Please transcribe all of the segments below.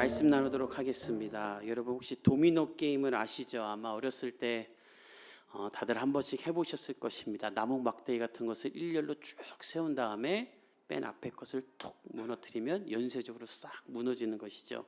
말씀 나누도록 하겠습니다. 여러분 혹시 도미노 게임을 아시죠? 아마 어렸을 때 다들 한 번씩 해보셨을 것입니다. 나무 막대기 같은 것을 일렬로 쭉 세운 다음에 맨 앞에 것을 톡 무너뜨리면 연쇄적으로 싹 무너지는 것이죠.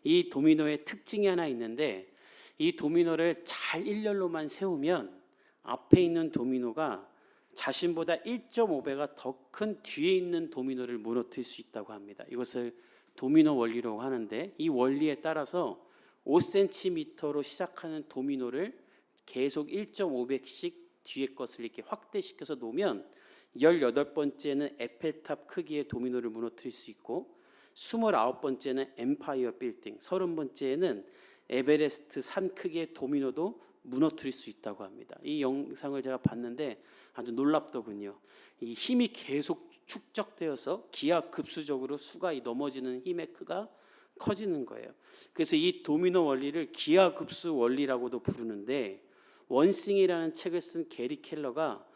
이 도미노의 특징이 하나 있는데, 이 도미노를 잘 일렬로만 세우면 앞에 있는 도미노가 자신보다 1.5배가 더 큰 뒤에 있는 도미노를 무너뜨릴 수 있다고 합니다. 이것을 도미노 원리라고 하는데, 이 원리에 따라서 5cm로 시작하는 도미노를 계속 1.5배씩 뒤에 것을 이렇게 확대시켜서 놓으면 18번째는 에펠탑 크기의 도미노를 무너뜨릴 수 있고, 29번째는 엠파이어 빌딩, 30번째는 에베레스트 산 크기의 도미노도 무너뜨릴 수 있다고 합니다. 이 영상을 제가 봤는데 아주 놀랍더군요. 이 힘이 계속 축적되어서 기하급수적으로 수가 넘어지는 힘의 크가 커지는 거예요. 그래서 이 도미노 원리를 기하급수 원리라고도 부르는데, 원싱이라는 책을 쓴 게리 켈러가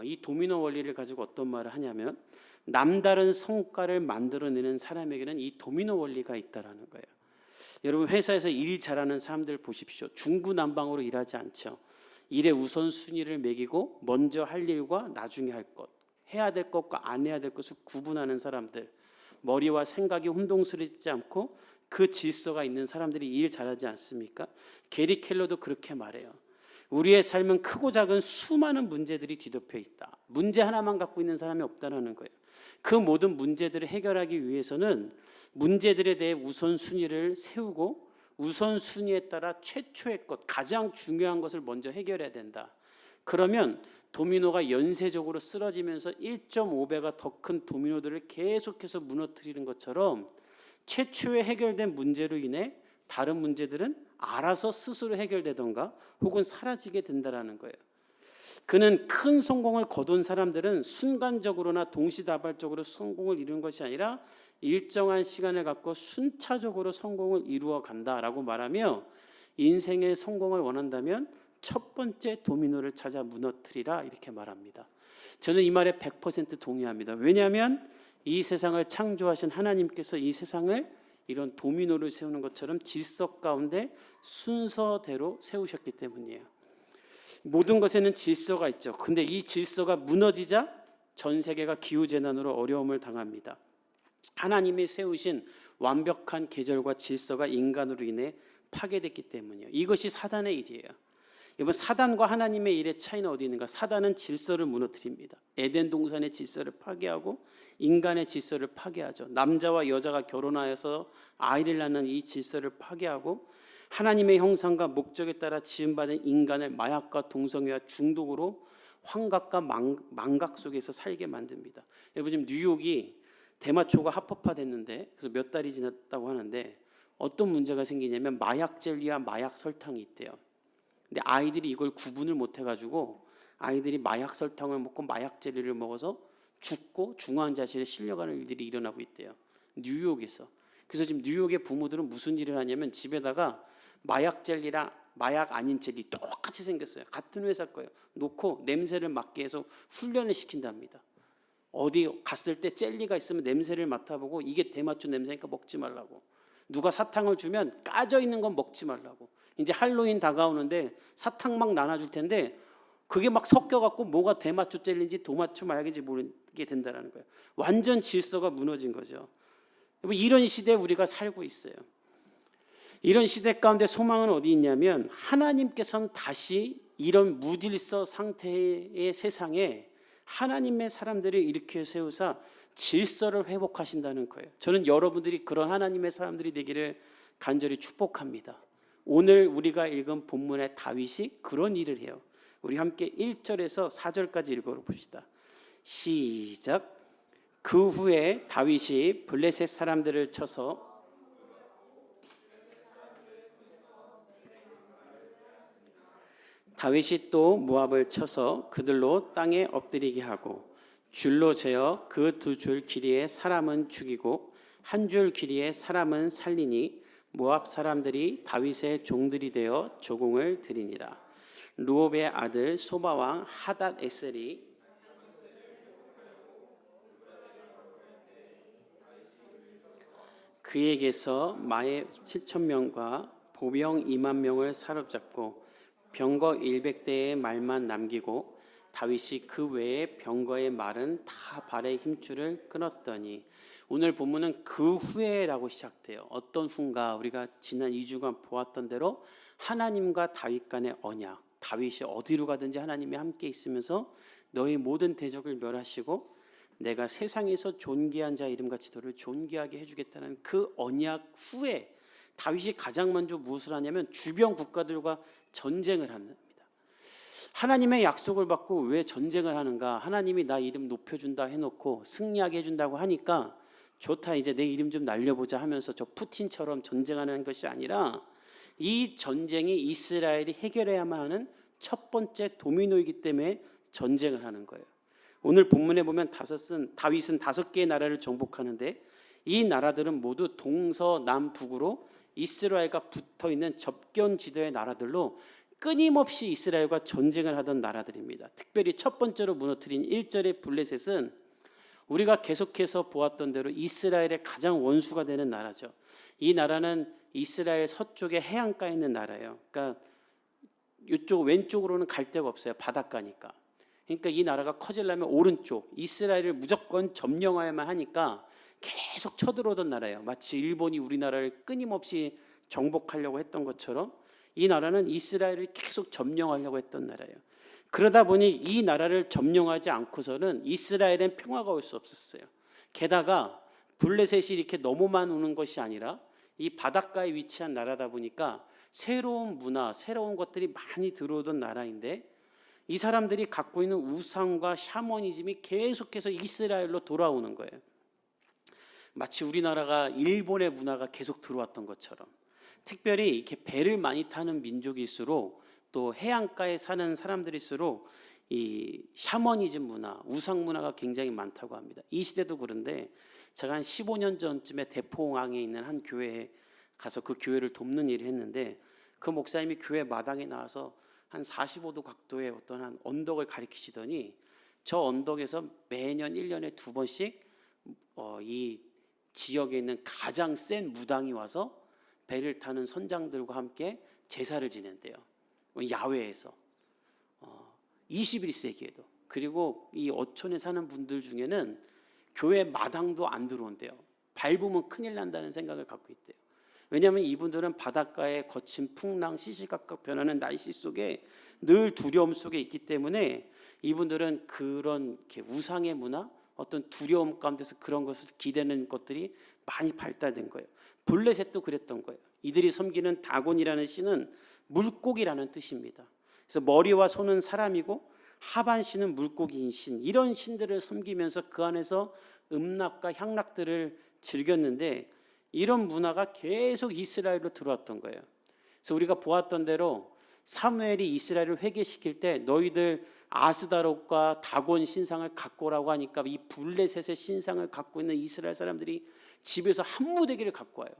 이 도미노 원리를 가지고 어떤 말을 하냐면, 남다른 성과를 만들어내는 사람에게는 이 도미노 원리가 있다라는 거예요. 여러분 회사에서 일 잘하는 사람들 보십시오. 중구난방으로 일하지 않죠. 일의 우선순위를 매기고 먼저 할 일과 나중에 할 것, 해야 될 것과 안 해야 될 것을 구분하는 사람들, 머리와 생각이 혼동스럽지 않고 그 질서가 있는 사람들이 일 잘하지 않습니까? 게리 켈러도 그렇게 말해요. 우리의 삶은 크고 작은 수많은 문제들이 뒤덮여 있다. 문제 하나만 갖고 있는 사람이 없다는 거예요. 그 모든 문제들을 해결하기 위해서는 문제들에 대해 우선순위를 세우고 우선순위에 따라 최초의 것, 가장 중요한 것을 먼저 해결해야 된다. 그러면 도미노가 연쇄적으로 쓰러지면서 1.5배가 더 큰 도미노들을 계속해서 무너뜨리는 것처럼 최초에 해결된 문제로 인해 다른 문제들은 알아서 스스로 해결되던가 혹은 사라지게 된다는 거예요. 그는 큰 성공을 거둔 사람들은 순간적으로나 동시다발적으로 성공을 이룬 것이 아니라 일정한 시간을 갖고 순차적으로 성공을 이루어 간다라고 말하며, 인생의 성공을 원한다면 첫 번째 도미노를 찾아 무너뜨리라, 이렇게 말합니다. 저는 이 말에 100% 동의합니다. 왜냐하면 이 세상을 창조하신 하나님께서 이 세상을 이런 도미노를 세우는 것처럼 질서 가운데 순서대로 세우셨기 때문이에요. 모든 것에는 질서가 있죠. 근데 이 질서가 무너지자 전 세계가 기후재난으로 어려움을 당합니다. 하나님이 세우신 완벽한 계절과 질서가 인간으로 인해 파괴됐기 때문이에요. 이것이 사단의 일이에요. 여러분, 사단과 하나님의 일의 차이는 어디 있는가? 사단은 질서를 무너뜨립니다. 에덴 동산의 질서를 파괴하고 인간의 질서를 파괴하죠. 남자와 여자가 결혼하여서 아이를 낳는 이 질서를 파괴하고, 하나님의 형상과 목적에 따라 지음받은 인간을 마약과 동성애와 중독으로 환각과 망각 속에서 살게 만듭니다. 여러분, 지금 뉴욕이 대마초가 합법화됐는데, 그래서 몇 달이 지났다고 하는데 어떤 문제가 생기냐면 마약 젤리와 마약 설탕이 있대요. 근데 아이들이 이걸 구분을 못 해가지고 아이들이 마약 설탕을 먹고 마약 젤리를 먹어서 죽고 중환자실에 실려가는 일들이 일어나고 있대요. 뉴욕에서. 그래서 지금 뉴욕의 부모들은 무슨 일을 하냐면 집에다가 마약 젤리랑 마약 아닌 젤리 똑같이 생겼어요. 같은 회사 거예요. 놓고 냄새를 맡게 해서 훈련을 시킨답니다. 어디 갔을 때 젤리가 있으면 냄새를 맡아보고 이게 대마초 냄새니까 먹지 말라고. 누가 사탕을 주면 까져 있는 건 먹지 말라고. 이제 할로윈 다가오는데 사탕 막 나눠줄 텐데 그게 막 섞여갖고 뭐가 대마초 젤리인지 도마초 마약인지 모르게 된다는 거예요. 완전 질서가 무너진 거죠. 이런 시대에 우리가 살고 있어요. 이런 시대 가운데 소망은 어디 있냐면, 하나님께서는 다시 이런 무질서 상태의 세상에 하나님의 사람들을 일으켜 세우사 질서를 회복하신다는 거예요. 저는 여러분들이 그런 하나님의 사람들이 되기를 간절히 축복합니다. 오늘 우리가 읽은 본문의 다윗이 그런 일을 해요. 우리 함께 1절에서 4절까지 읽어봅시다. 시작. 그 후에 다윗이 블레셋 사람들을 쳐서 다윗이 또 모압을 쳐서 그들로 땅에 엎드리게 하고 줄로 재어 그 2줄 길이의 사람은 죽이고 한 줄 길이의 사람은 살리니 모압 사람들이 다윗의 종들이 되어 조공을 드리니라. 루옵의 아들 소바 왕 하닷 에셀이 그에게서 마의 7,000명과 보병 2만 명을 사로잡고 병거 100대의 말만 남기고 다윗이 그 외에 병거의 말은 다 발의 힘줄을 끊었더니, 오늘 본문은 그 후에라고 시작돼요. 어떤 후인가? 우리가 지난 2주간 보았던 대로 하나님과 다윗 간의 언약, 다윗이 어디로 가든지 하나님이 함께 있으면서 너희 모든 대적을 멸하시고 내가 세상에서 존귀한 자 이름같이 너를 존귀하게 해주겠다는 그 언약 후에 다윗이 가장 먼저 무엇을 하냐면 주변 국가들과 전쟁을 합니다. 하나님의 약속을 받고 왜 전쟁을 하는가? 하나님이 나 이름 높여준다 해놓고 승리하게 해준다고 하니까 좋다, 이제 내 이름 좀 날려보자 하면서 저 푸틴처럼 전쟁하는 것이 아니라, 이 전쟁이 이스라엘이 해결해야만 하는 첫 번째 도미노이기 때문에 전쟁을 하는 거예요. 오늘 본문에 보면 다윗은 5개의 나라를 정복하는데, 이 나라들은 모두 동서남북으로 이스라엘과 붙어있는 접견지대의 나라들로 끊임없이 이스라엘과 전쟁을 하던 나라들입니다. 특별히 첫 번째로 무너뜨린 1절의 블레셋은 우리가 계속해서 보았던 대로 이스라엘의 가장 원수가 되는 나라죠. 이 나라는 이스라엘 서쪽에 해안가에 있는 나라예요. 그러니까 이쪽 왼쪽으로는 갈 데가 없어요. 바닷가니까. 그러니까 이 나라가 커지려면 오른쪽 이스라엘을 무조건 점령해야만 하니까 계속 쳐들어오던 나라예요. 마치 일본이 우리나라를 끊임없이 정복하려고 했던 것처럼 이 나라는 이스라엘을 계속 점령하려고 했던 나라예요. 그러다 보니 이 나라를 점령하지 않고서는 이스라엘엔 평화가 올 수 없었어요. 게다가 블레셋이 이렇게 넘어만 오는 것이 아니라 이 바닷가에 위치한 나라다 보니까 새로운 문화, 새로운 것들이 많이 들어오던 나라인데, 이 사람들이 갖고 있는 우상과 샤머니즘이 계속해서 이스라엘로 돌아오는 거예요. 마치 우리나라가 일본의 문화가 계속 들어왔던 것처럼. 특별히 이렇게 배를 많이 타는 민족일수록, 또 해안가에 사는 사람들일수록 이 샤머니즘 문화, 우상 문화가 굉장히 많다고 합니다. 이 시대도 그런데 제가 한 15년 전쯤에 대포항에 있는 한 교회에 가서 그 교회를 돕는 일을 했는데, 그 목사님이 교회 마당에 나와서 한 45도 각도의 어떤 한 언덕을 가리키시더니, 저 언덕에서 매년 1년에 2번씩 이 지역에 있는 가장 센 무당이 와서 배를 타는 선장들과 함께 제사를 지낸대요. 야외에서 21세기에도. 그리고 이 어촌에 사는 분들 중에는 교회 마당도 안 들어온대요. 밟으면 큰일 난다는 생각을 갖고 있대요. 왜냐하면 이분들은 바닷가의 거친 풍랑, 시시각각 변하는 날씨 속에 늘 두려움 속에 있기 때문에 이분들은 그런 우상의 문화, 어떤 두려움 가운데서 그런 것을 기대는 것들이 많이 발달된 거예요. 블레셋도 그랬던 거예요. 이들이 섬기는 다곤이라는 신은 물고기라는 뜻입니다. 그래서 머리와 손은 사람이고 하반신은 물고기인 신, 이런 신들을 섬기면서 그 안에서 음락과 향락들을 즐겼는데, 이런 문화가 계속 이스라엘로 들어왔던 거예요. 그래서 우리가 보았던 대로 사무엘이 이스라엘을 회개시킬 때 너희들 아스다롯과 다곤 신상을 갖고 오라고 하니까 이 블레셋의 신상을 갖고 있는 이스라엘 사람들이 집에서 한 무대기를 갖고 와요.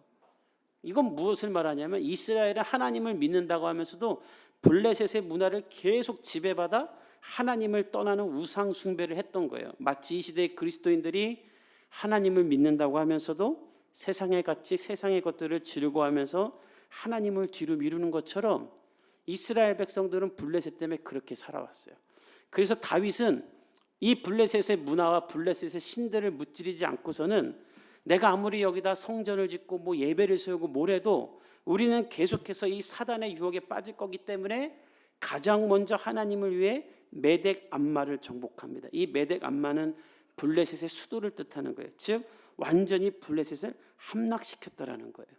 이건 무엇을 말하냐면 이스라엘은 하나님을 믿는다고 하면서도 블레셋의 문화를 계속 지배받아 하나님을 떠나는 우상 숭배를 했던 거예요. 마치 이 시대의 그리스도인들이 하나님을 믿는다고 하면서도 세상의 가치, 세상의 것들을 즐거워하면서 하나님을 뒤로 미루는 것처럼 이스라엘 백성들은 블레셋 때문에 그렇게 살아왔어요. 그래서 다윗은 이 블레셋의 문화와 블레셋의 신들을 무찌르지 않고서는 내가 아무리 여기다 성전을 짓고 뭐 예배를 세우고 뭐래도 우리는 계속해서 이 사단의 유혹에 빠질 거기 때문에 가장 먼저 하나님을 위해 메덱 암마를 정복합니다. 이 메덱 암마는 블레셋의 수도를 뜻하는 거예요. 즉 완전히 블레셋을 함락시켰다라는 거예요.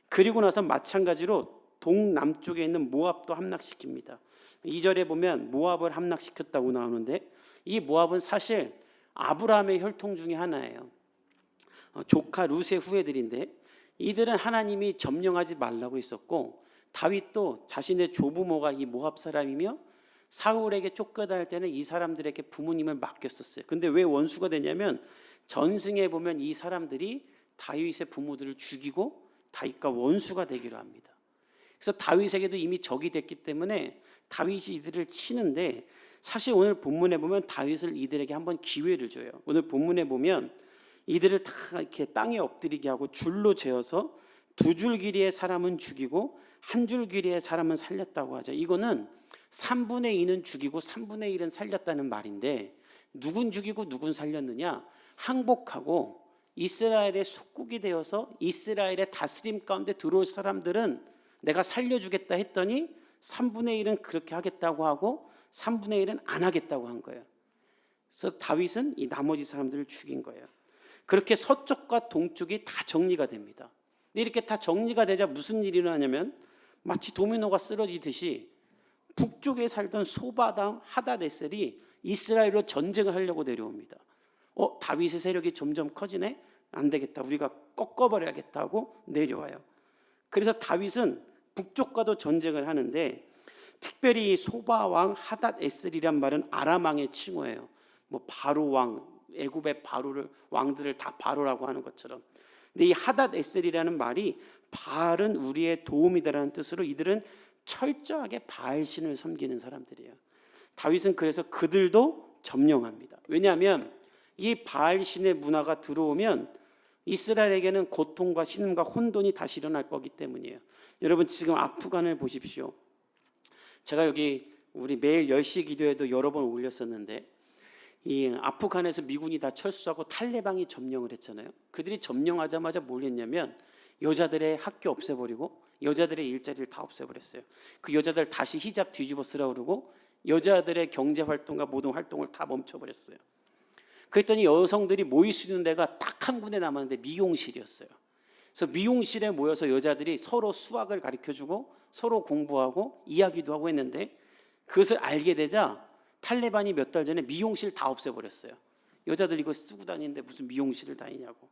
그리고 나서 마찬가지로 동남쪽에 있는 모압도 함락시킵니다. 2절에 보면 모압을 함락시켰다고 나오는데, 이 모압은 사실 아브라함의 혈통 중에 하나예요. 조카 룻의 후예들인데, 이들은 하나님이 점령하지 말라고 했었고, 다윗도 자신의 조부모가 이 모압 사람이며 사울에게 쫓겨다닐 때는 이 사람들에게 부모님을 맡겼었어요. 근데 왜 원수가 되냐면 전승에 보면 이 사람들이 다윗의 부모들을 죽이고 다윗과 원수가 되기로 합니다. 그래서 다윗에게도 이미 적이 됐기 때문에 다윗이 이들을 치는데, 사실 오늘 본문에 보면 다윗을 이들에게 한번 기회를 줘요. 오늘 본문에 보면 이들을 다 이렇게 땅에 엎드리게 하고 줄로 재어서 2줄 길이의 사람은 죽이고 1줄 길이의 사람은 살렸다고 하죠. 이거는 3분의 2는 죽이고 3분의 1은 살렸다는 말인데, 누군 죽이고 누군 살렸느냐? 항복하고 이스라엘의 속국이 되어서 이스라엘의 다스림 가운데 들어올 사람들은 내가 살려주겠다 했더니 3분의 1은 그렇게 하겠다고 하고 3분의 1은 안 하겠다고 한 거예요. 그래서 다윗은 이 나머지 사람들을 죽인 거예요. 그렇게 서쪽과 동쪽이 다 정리가 됩니다. 근데 이렇게 다 정리가 되자 무슨 일이 일어나냐면 마치 도미노가 쓰러지듯이 북쪽에 살던 소바당 하닷에셀이 이스라엘로 전쟁을 하려고 내려옵니다. 다윗의 세력이 점점 커지네? 안 되겠다. 우리가 꺾어버려야겠다고 내려와요. 그래서 다윗은 북쪽과도 전쟁을 하는데, 특별히 소바왕 하닷에셀이란 말은 아람 왕의 칭호예요. 뭐 바로 왕, 애굽의 바로를 왕들을 다 바로라고 하는 것처럼. 근데 이 하닷에셀이라는 말이 바알은 우리의 도움이다라는 뜻으로 이들은 철저하게 바알신을 섬기는 사람들이에요. 다윗은 그래서 그들도 점령합니다. 왜냐하면 이 바알신의 문화가 들어오면 이스라엘에게는 고통과 신음과 혼돈이 다시 일어날 거기 때문이에요. 여러분 지금 아프간을 보십시오. 제가 여기 우리 매일 10시 기도에도 여러 번 올렸었는데, 이 아프간에서 미군이 다 철수하고 탈레방이 점령을 했잖아요. 그들이 점령하자마자 뭘 했냐면 여자들의 학교 없애버리고 여자들의 일자리를 다 없애버렸어요. 그 여자들 다시 히잡 뒤집어 쓰라고 그러고 여자들의 경제활동과 모든 활동을 다 멈춰버렸어요. 그랬더니 여성들이 모일 수 있는 데가 딱 한 군데 남았는데 미용실이었어요. 그래서 미용실에 모여서 여자들이 서로 수학을 가르쳐주고 서로 공부하고 이야기도 하고 했는데, 그것을 알게 되자 탈레반이 몇 달 전에 미용실 다 없애버렸어요. 여자들 이거 쓰고 다니는데 무슨 미용실을 다니냐고.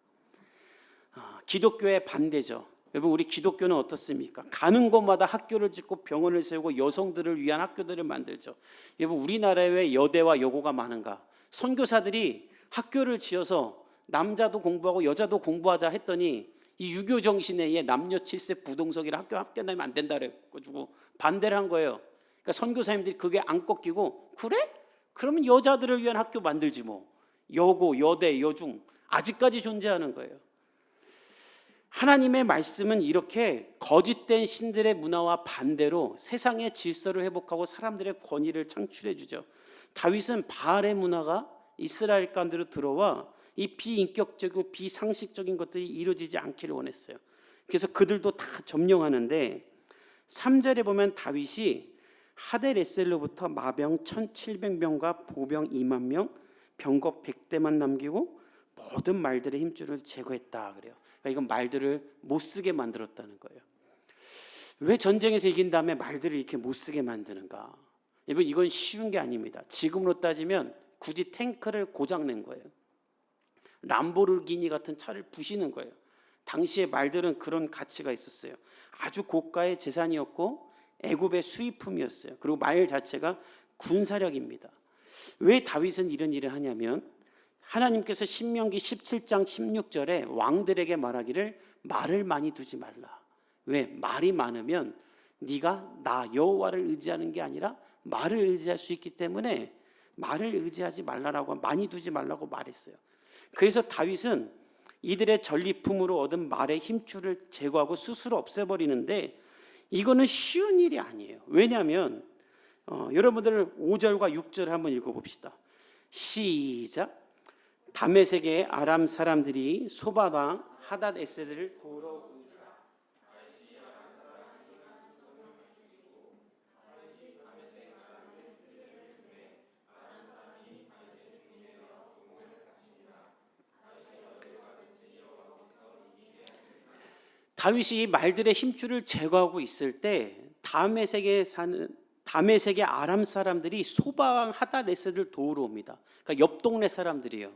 기독교의 반대죠. 여러분 우리 기독교는 어떻습니까? 가는 곳마다 학교를 짓고 병원을 세우고 여성들을 위한 학교들을 만들죠. 여러분 우리나라에 왜 여대와 여고가 많은가? 선교사들이 학교를 지어서 남자도 공부하고 여자도 공부하자 했더니 이 유교 정신에 의해 남녀 7세 부동석이라 학교 합격하면 안 된다 그래가지고 반대를 한 거예요. 그러니까 선교사님들이 그게 안 꺾이고, 그래? 그러면 여자들을 위한 학교 만들지 뭐. 여고, 여대, 여중 아직까지 존재하는 거예요. 하나님의 말씀은 이렇게 거짓된 신들의 문화와 반대로 세상의 질서를 회복하고 사람들의 권위를 창출해 주죠. 다윗은 바알의 문화가 이스라엘 가운데로 들어와 이 비인격적이고 비상식적인 것들이 이루어지지 않기를 원했어요. 그래서 그들도 다 점령하는데 3절에 보면 다윗이 하델에셀로부터 마병 1700명과 보병 2만 명, 병거 100대만 남기고 모든 말들의 힘줄을 제거했다 그래요. 그러니까 이건 말들을 못 쓰게 만들었다는 거예요. 왜 전쟁에서 이긴 다음에 말들을 이렇게 못 쓰게 만드는가? 여러분 이건 쉬운 게 아닙니다. 지금으로 따지면 굳이 탱크를 고장낸 거예요. 람보르기니 같은 차를 부시는 거예요. 당시에 말들은 그런 가치가 있었어요. 아주 고가의 재산이었고 애굽의 수입품이었어요. 그리고 말 자체가 군사력입니다. 왜 다윗은 이런 일을 하냐면 하나님께서 신명기 17장 16절에 왕들에게 말하기를 말을 많이 두지 말라. 왜? 말이 많으면 네가 나 여호와를 의지하는 게 아니라 말을 의지할 수 있기 때문에 말을 의지하지 말라라고, 많이 두지 말라고 말했어요. 그래서 다윗은 이들의 전리품으로 얻은 말의 힘줄을 제거하고 스스로 없애버리는데 이거는 쉬운 일이 아니에요. 왜냐하면 여러분들 5절과 6절을 한번 읽어봅시다. 시작. 다메섹의 아람 사람들이 소바당 하닷에셀을 도로 다윗이 이 말들의 힘줄을 제거하고 있을 때 다메섹의 아람 사람들이 소바왕 하닷에셀을 도우러 옵니다. 그러니까 옆 동네 사람들이에요.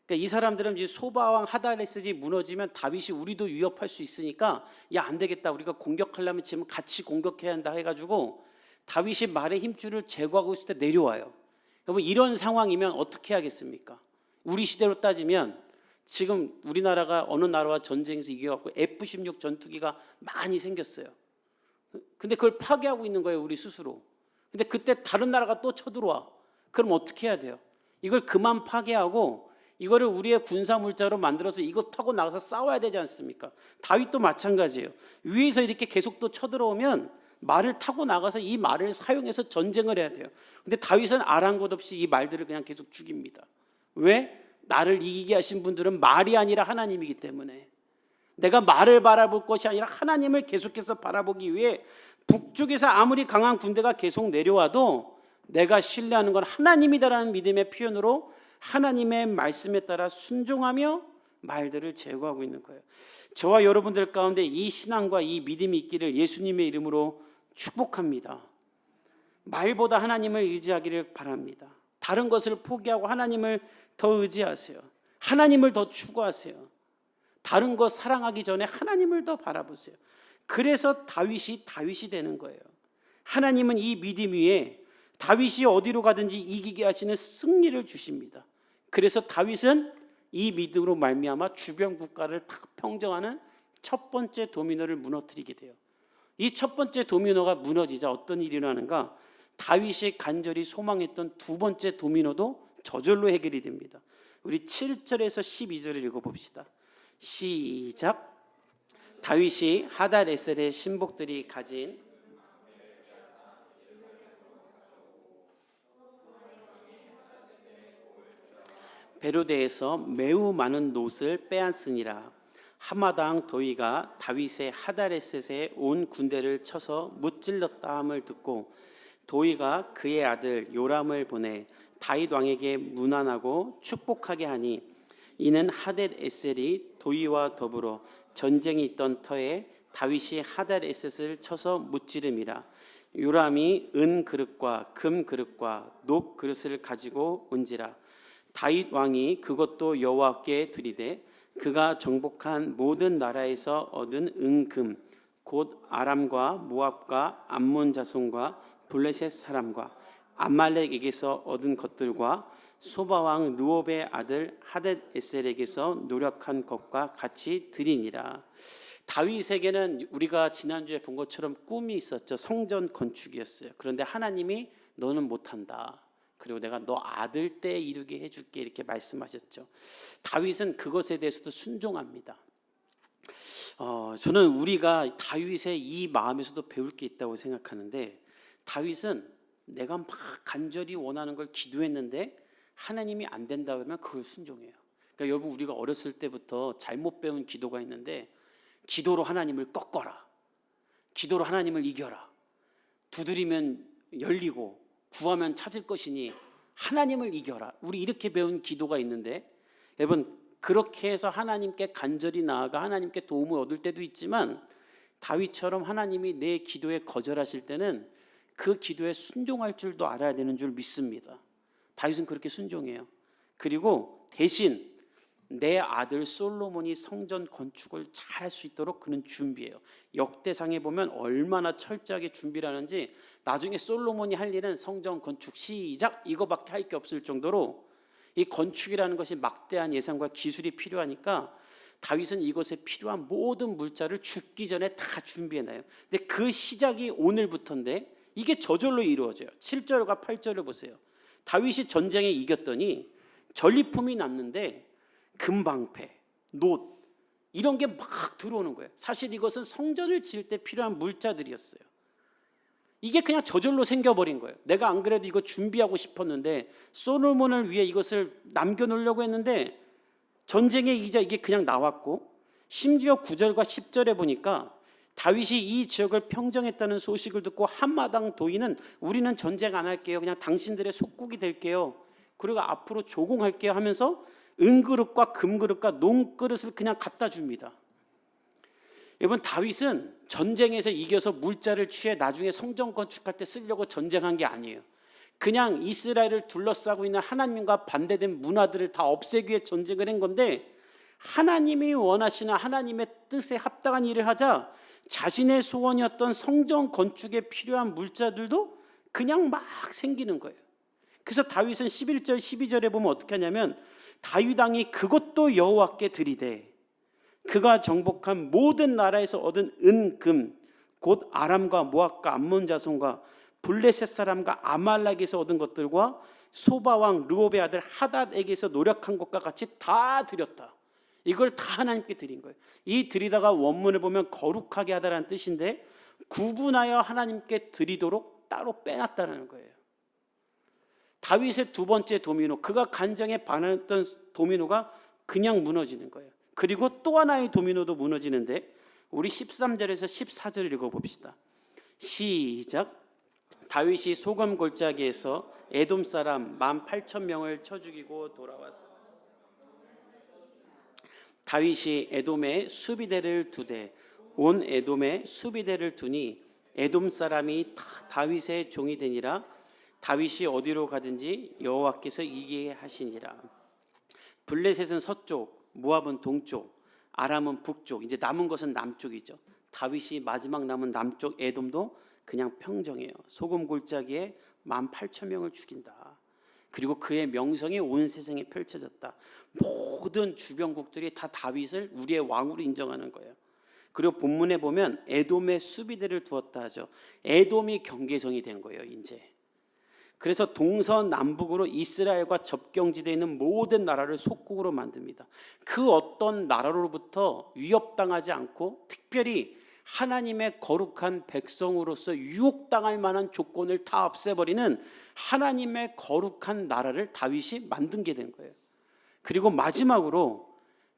그러니까 이 사람들은 이제 소바왕 하닷에셀이 무너지면 다윗이 우리도 위협할 수 있으니까 야 안 되겠다, 우리가 공격하려면 지금 같이 공격해야 한다 해가지고 다윗이 말의 힘줄을 제거하고 있을 때 내려와요. 여러분 이런 상황이면 어떻게 하겠습니까? 우리 시대로 따지면 지금 우리나라가 어느 나라와 전쟁에서 이겨갖고 F-16 전투기가 많이 생겼어요. 근데 그걸 파괴하고 있는 거예요, 우리 스스로. 근데 그때 다른 나라가 또 쳐들어와. 그럼 어떻게 해야 돼요? 이걸 그만 파괴하고 이거를 우리의 군사물자로 만들어서 이거 타고 나가서 싸워야 되지 않습니까? 다윗도 마찬가지예요. 위에서 이렇게 계속 또 쳐들어오면 말을 타고 나가서 이 말을 사용해서 전쟁을 해야 돼요. 근데 다윗은 아랑곳 없이 이 말들을 그냥 계속 죽입니다. 왜? 나를 이기게 하신 분들은 말이 아니라 하나님이기 때문에, 내가 말을 바라볼 것이 아니라 하나님을 계속해서 바라보기 위해 북쪽에서 아무리 강한 군대가 계속 내려와도 내가 신뢰하는 건 하나님이다라는 믿음의 표현으로 하나님의 말씀에 따라 순종하며 말들을 제거하고 있는 거예요. 저와 여러분들 가운데 이 신앙과 이 믿음이 있기를 예수님의 이름으로 축복합니다. 말보다 하나님을 의지하기를 바랍니다. 다른 것을 포기하고 하나님을 더 의지하세요. 하나님을 더 추구하세요. 다른 것 사랑하기 전에 하나님을 더 바라보세요. 그래서 다윗이 되는 거예요. 하나님은 이 믿음 위에 다윗이 어디로 가든지 이기게 하시는 승리를 주십니다. 그래서 다윗은 이 믿음으로 말미암아 주변 국가를 탁 평정하는 첫 번째 도미노를 무너뜨리게 돼요. 이 첫 번째 도미노가 무너지자 어떤 일이 일어나는가? 다윗이 간절히 소망했던 두 번째 도미노도 저절로 해결이 됩니다. 우리 7절에서 12절을 읽어봅시다. 시작. 다윗이 하닷에셀의 신복들이 가진 베로데에서 매우 많은 놋을 빼앗으니라. 하마당 도이가 다윗의 하닷에셋에 온 군대를 쳐서 무찔렀다 함을 듣고 도이가 그의 아들 요람을 보내 다윗 왕에게 문안하고 축복하게 하니, 이는 하닷에셀이 도이와 더불어 전쟁이 있던 터에 다윗이 하닷에셋을 쳐서 무찌름이라. 요람이 은 그릇과 금 그릇과 녹 그릇을 가지고 온지라. 다윗 왕이 그것도 여호와께 드리되 그가 정복한 모든 나라에서 얻은 은금 곧 아람과 모압과 암몬 자손과 블레셋 사람과 아말렉에게서 얻은 것들과 소바왕 르옵의 아들 하닷에셀에게서 노력한 것과 같이 드리니라. 다윗에게는 우리가 지난주에 본 것처럼 꿈이 있었죠. 성전 건축이었어요. 그런데 하나님이 너는 못한다, 그리고 내가 너 아들 때 이루게 해줄게, 이렇게 말씀하셨죠. 다윗은 그것에 대해서도 순종합니다. 저는 우리가 다윗의 이 마음에서도 배울 게 있다고 생각하는데, 다윗은 내가 막 간절히 원하는 걸 기도했는데 하나님이 안 된다 그러면 그걸 순종해요. 그러니까 여러분, 우리가 어렸을 때부터 잘못 배운 기도가 있는데, 기도로 하나님을 꺾어라, 기도로 하나님을 이겨라, 두드리면 열리고 구하면 찾을 것이니 하나님을 이겨라, 우리 이렇게 배운 기도가 있는데, 여러분 그렇게 해서 하나님께 간절히 나아가 하나님께 도움을 얻을 때도 있지만, 다윗처럼 하나님이 내 기도에 거절하실 때는 그 기도에 순종할 줄도 알아야 되는 줄 믿습니다. 다윗은 그렇게 순종해요. 그리고 대신 내 아들 솔로몬이 성전 건축을 잘할 수 있도록 그는 준비해요. 역대상에 보면 얼마나 철저하게 준비를 하는지, 나중에 솔로몬이 할 일은 성전 건축 시작 이거밖에 할 게 없을 정도로 이 건축이라는 것이 막대한 예산과 기술이 필요하니까 다윗은 이것에 필요한 모든 물자를 죽기 전에 다 준비해놔요. 근데 그 시작이 오늘부터인데 이게 저절로 이루어져요. 7절과 8절을 보세요. 다윗이 전쟁에 이겼더니 전리품이 남는데 금방패, 놋 이런 게 막 들어오는 거예요. 사실 이것은 성전을 지을 때 필요한 물자들이었어요. 이게 그냥 저절로 생겨버린 거예요. 내가 안 그래도 이거 준비하고 싶었는데, 솔로몬을 위해 이것을 남겨놓으려고 했는데 전쟁에 이자 이게 그냥 나왔고, 심지어 9절과 10절에 보니까 다윗이 이 지역을 평정했다는 소식을 듣고 한마당 도인은 우리는 전쟁 안 할게요, 그냥 당신들의 속국이 될게요, 그리고 앞으로 조공할게요 하면서 은그릇과 금그릇과 녹그릇을 그냥 갖다 줍니다. 여러분, 다윗은 전쟁에서 이겨서 물자를 취해 나중에 성전 건축할 때 쓰려고 전쟁한 게 아니에요. 그냥 이스라엘을 둘러싸고 있는 하나님과 반대된 문화들을 다 없애기 위해 전쟁을 한 건데, 하나님이 원하시는 하나님의 뜻에 합당한 일을 하자 자신의 소원이었던 성전 건축에 필요한 물자들도 그냥 막 생기는 거예요. 그래서 다윗은 11절 12절에 보면 어떻게 하냐면, 다윗 왕이 그것도 여호와께 드리되 그가 정복한 모든 나라에서 얻은 은금 곧 아람과 모압과 암몬 자손과 블레셋 사람과 아말렉에서 얻은 것들과 소바왕 르홉의 아들 하닷에게서 노력한 것과 같이 다 드렸다. 이걸 다 하나님께 드린 거예요. 이 드리다가 원문을 보면 거룩하게 하다라는 뜻인데 구분하여 하나님께 드리도록 따로 빼놨다는 거예요. 다윗의 두 번째 도미노, 그가 간정에 반했던 도미노가 그냥 무너지는 거예요. 그리고 또 하나의 도미노도 무너지는데 우리 13절에서 14절을 읽어봅시다. 시작. 다윗이 소금 골짜기에서 에돔 사람 18,000명을 쳐 죽이고 돌아와서 다윗이 에돔에 수비대를 두되 온 에돔에 수비대를 두니 에돔 사람이 다 다윗의 종이 되니라. 다윗이 어디로 가든지 여호와께서 이기게 하시니라. 블레셋은 서쪽, 모압은 동쪽, 아람은 북쪽, 이제 남은 것은 남쪽이죠. 다윗이 마지막 남은 남쪽 에돔도 그냥 평정해요. 소금 골짜기에 18,000명을 죽인다. 그리고 그의 명성이 온 세상에 펼쳐졌다. 모든 주변국들이 다 다윗을 우리의 왕으로 인정하는 거예요. 그리고 본문에 보면 에돔의 수비대를 두었다 하죠. 에돔이 경계성이 된 거예요, 이제. 그래서 동서남북으로 이스라엘과 접경지대에 있는 모든 나라를 속국으로 만듭니다. 그 어떤 나라로부터 위협당하지 않고 특별히 하나님의 거룩한 백성으로서 유혹당할 만한 조건을 다 없애버리는 하나님의 거룩한 나라를 다윗이 만든 게 된 거예요. 그리고 마지막으로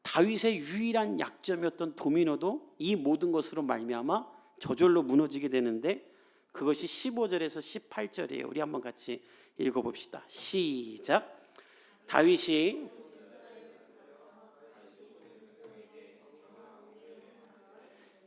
다윗의 유일한 약점이었던 도미노도 이 모든 것으로 말미암아 저절로 무너지게 되는데 그것이 15절에서 18절이에요. 우리 한번 같이 읽어봅시다. 시작. 다윗이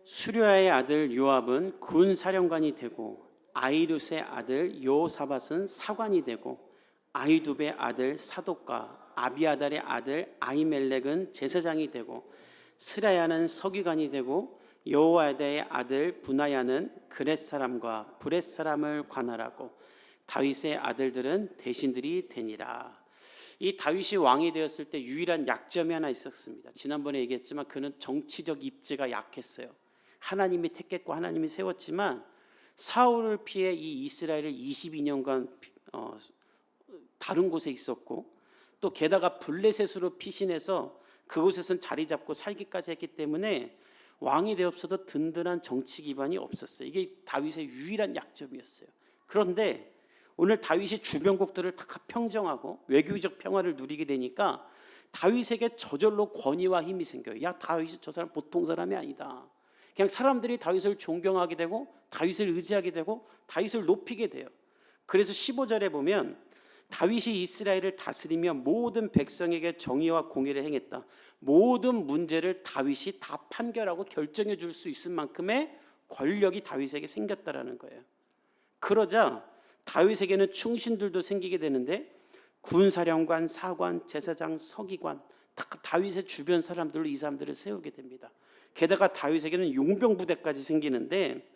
수르야의 아들 요압은 군 사령관이 되고 아히룻의 아들 여호사밧은 사관이 되고 아히두베의 아들 사독과 아비아달의 아들 아히멜렉은 제사장이 되고 스라야는 서기관이 되고 여호야다의 아들 분하야는 그렛 사람과 브렛 사람을 관할하고 다윗의 아들들은 대신들이 되니라. 이 다윗이 왕이 되었을 때 유일한 약점이 하나 있었습니다. 지난번에 얘기했지만 그는 정치적 입지가 약했어요. 하나님이 택했고 하나님이 세웠지만 사울을 피해 이 이스라엘을 22년간 다른 곳에 있었고 또 게다가 블레셋으로 피신해서 그곳에선 자리 잡고 살기까지 했기 때문에 왕이 되었어도 든든한 정치 기반이 없었어요. 이게 다윗의 유일한 약점이었어요. 그런데 오늘 다윗이 주변국들을 다 평정하고 외교적 평화를 누리게 되니까 다윗에게 저절로 권위와 힘이 생겨요. 야, 다윗이 저 사람 보통 사람이 아니다. 그냥 사람들이 다윗을 존경하게 되고 다윗을 의지하게 되고 다윗을 높이게 돼요. 그래서 15절에 보면 다윗이 이스라엘을 다스리며 모든 백성에게 정의와 공의를 행했다. 모든 문제를 다윗이 다 판결하고 결정해 줄 수 있을 만큼의 권력이 다윗에게 생겼다라는 거예요. 그러자 다윗에게는 충신들도 생기게 되는데 군사령관, 사관, 제사장, 서기관 다 다윗의 주변 사람들로 이 사람들을 세우게 됩니다. 게다가 다윗에게는 용병 부대까지 생기는데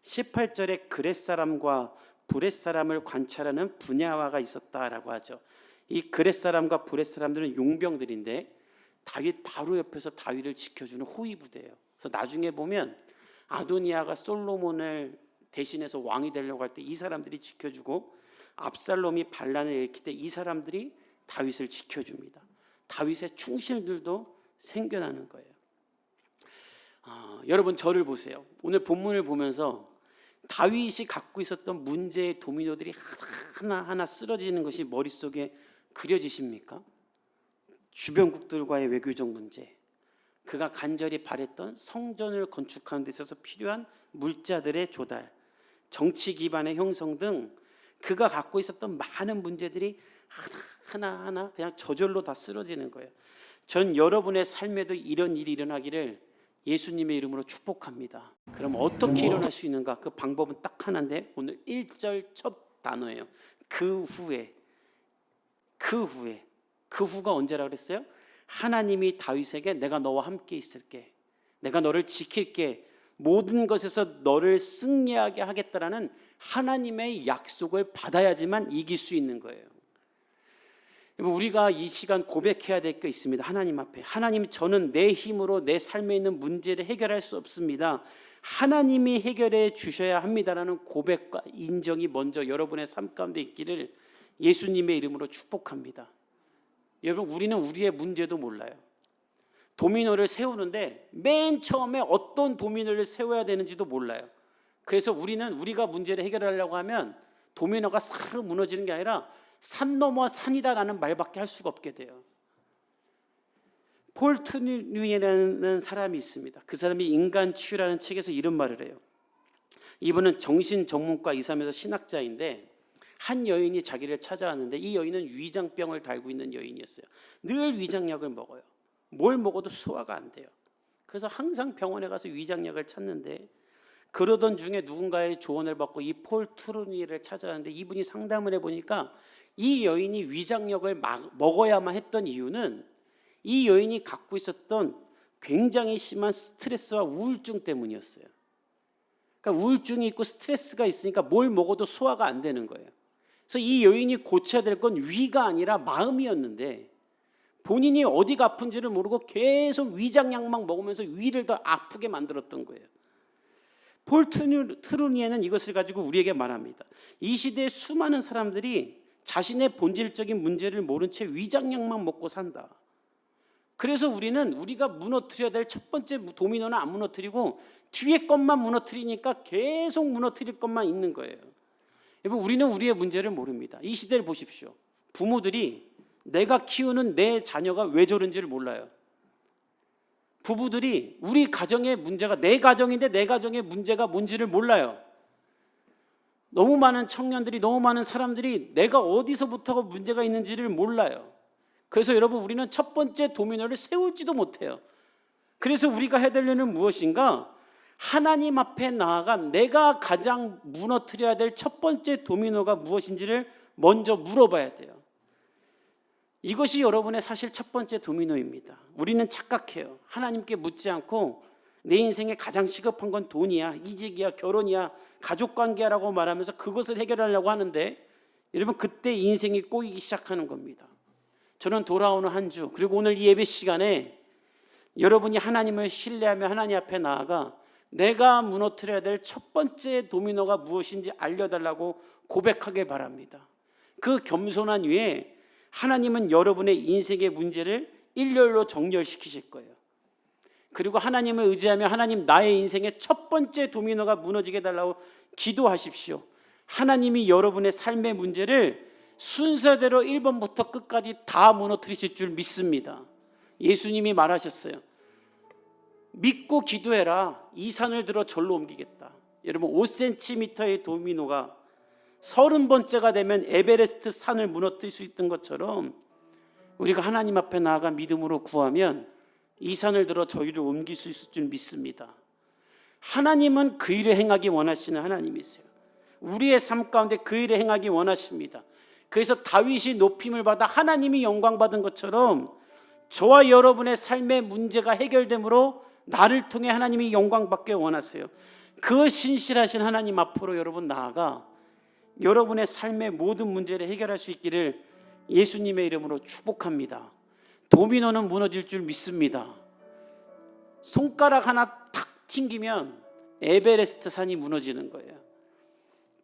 18절에 그렛 사람과 브렛 사람을 관찰하는 분야화가 있었다라고 하죠. 이 그렛 사람과 브렛 사람들은 용병들인데 다윗 바로 옆에서 다윗을 지켜주는 호위 부대예요. 그래서 나중에 보면 아도니아가 솔로몬을 대신해서 왕이 되려고 할 때 이 사람들이 지켜주고 압살롬이 반란을 일으킬 때 이 사람들이 다윗을 지켜줍니다. 다윗의 충신들도 생겨나는 거예요. 여러분 저를 보세요. 오늘 본문을 보면서 다윗이 갖고 있었던 문제의 도미노들이 하나하나 쓰러지는 것이 머릿속에 그려지십니까? 주변국들과의 외교적 문제, 그가 간절히 바랬던 성전을 건축하는 데 있어서 필요한 물자들의 조달, 정치 기반의 형성 등 그가 갖고 있었던 많은 문제들이 하나하나 그냥 저절로 다 쓰러지는 거예요. 전 여러분의 삶에도 이런 일이 일어나기를 예수님의 이름으로 축복합니다. 그럼 어떻게 일어날 수 있는가? 그 방법은 딱 하나인데 오늘 1절 첫 단어예요. 그 후가 언제라 그랬어요? 하나님이 다윗에게 내가 너와 함께 있을게, 내가 너를 지킬게, 모든 것에서 너를 승리하게 하겠다라는 하나님의 약속을 받아야지만 이길 수 있는 거예요. 우리가 이 시간 고백해야 될 게 있습니다. 하나님 앞에, 하나님, 저는 내 힘으로 내 삶에 있는 문제를 해결할 수 없습니다. 하나님이 해결해 주셔야 합니다라는 고백과 인정이 먼저 여러분의 삶 가운데 있기를 예수님의 이름으로 축복합니다. 여러분, 우리는 우리의 문제도 몰라요. 도미노를 세우는데 맨 처음에 어떤 도미노를 세워야 되는지도 몰라요. 그래서 우리는 우리가 문제를 해결하려고 하면 도미노가 사르르 무너지는 게 아니라 산 넘어 산이다라는 말밖에 할 수가 없게 돼요. 폴 투르니에라는 사람이 있습니다. 그 사람이 인간치유라는 책에서 이런 말을 해요. 이분은 정신 전문가이사면서 신학자인데 한 여인이 자기를 찾아왔는데 이 여인은 위장병을 달고 있는 여인이었어요. 늘 위장약을 먹어요. 뭘 먹어도 소화가 안 돼요. 그래서 항상 병원에 가서 위장약을 찾는데 그러던 중에 누군가의 조언을 받고 이 폴 투르니에를 찾아왔는데 이분이 상담을 해보니까 이 여인이 위장약을 먹어야만 했던 이유는 이 여인이 갖고 있었던 굉장히 심한 스트레스와 우울증 때문이었어요. 그러니까 우울증이 있고 스트레스가 있으니까 뭘 먹어도 소화가 안 되는 거예요. 그래서 이 여인이 고쳐야 될 건 위가 아니라 마음이었는데 본인이 어디가 아픈지를 모르고 계속 위장약만 먹으면서 위를 더 아프게 만들었던 거예요. 폴 투르니에는 이것을 가지고 우리에게 말합니다. 이 시대에 수많은 사람들이 자신의 본질적인 문제를 모른 채 위장약만 먹고 산다. 그래서 우리는 우리가 무너뜨려야 될 첫 번째 도미노는 안 무너뜨리고 뒤에 것만 무너뜨리니까 계속 무너뜨릴 것만 있는 거예요. 여러분, 우리는 우리의 문제를 모릅니다. 이 시대를 보십시오. 부모들이 내가 키우는 내 자녀가 왜 저런지를 몰라요. 부부들이 우리 가정의 문제가 내 가정인데 내 가정의 문제가 뭔지를 몰라요. 너무 많은 청년들이, 너무 많은 사람들이 내가 어디서부터가 문제가 있는지를 몰라요. 그래서 여러분, 우리는 첫 번째 도미노를 세우지도 못해요. 그래서 우리가 해야 될 일은 무엇인가? 하나님 앞에 나아가 내가 가장 무너뜨려야 될 첫 번째 도미노가 무엇인지를 먼저 물어봐야 돼요. 이것이 여러분의 사실 첫 번째 도미노입니다. 우리는 착각해요. 하나님께 묻지 않고 내 인생에 가장 시급한 건 돈이야, 이직이야, 결혼이야, 가족관계라고 말하면서 그것을 해결하려고 하는데 여러분, 그때 인생이 꼬이기 시작하는 겁니다. 저는 돌아오는 한 주, 그리고 오늘 이 예배 시간에 여러분이 하나님을 신뢰하며 하나님 앞에 나아가 내가 무너뜨려야 될 첫 번째 도미노가 무엇인지 알려달라고 고백하길 바랍니다. 그 겸손한 위에 하나님은 여러분의 인생의 문제를 일렬로 정렬시키실 거예요. 그리고 하나님을 의지하며 하나님, 나의 인생의 첫 번째 도미노가 무너지게 해달라고 기도하십시오. 하나님이 여러분의 삶의 문제를 순서대로 1번부터 끝까지 다 무너뜨리실 줄 믿습니다. 예수님이 말하셨어요. 믿고 기도해라. 이 산을 들어 절로 옮기겠다. 여러분, 5cm의 도미노가 30번째가 되면 에베레스트 산을 무너뜨릴 수 있던 것처럼 우리가 하나님 앞에 나아가 믿음으로 구하면 이 산을 들어 저희를 옮길 수 있을 줄 믿습니다. 하나님은 그 일을 행하기 원하시는 하나님이세요. 우리의 삶 가운데 그 일을 행하기 원하십니다. 그래서 다윗이 높임을 받아 하나님이 영광 받은 것처럼 저와 여러분의 삶의 문제가 해결되므로 나를 통해 하나님이 영광 받게 원하세요. 그 신실하신 하나님 앞으로 여러분 나아가 여러분의 삶의 모든 문제를 해결할 수 있기를 예수님의 이름으로 축복합니다. 도미노는 무너질 줄 믿습니다. 손가락 하나 탁 튕기면 에베레스트 산이 무너지는 거예요.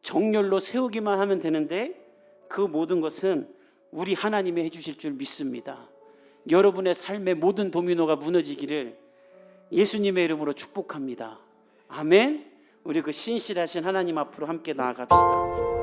정렬로 세우기만 하면 되는데 그 모든 것은 우리 하나님이 해주실 줄 믿습니다. 여러분의 삶의 모든 도미노가 무너지기를 예수님의 이름으로 축복합니다. 아멘. 우리 그 신실하신 하나님 앞으로 함께 나아갑시다.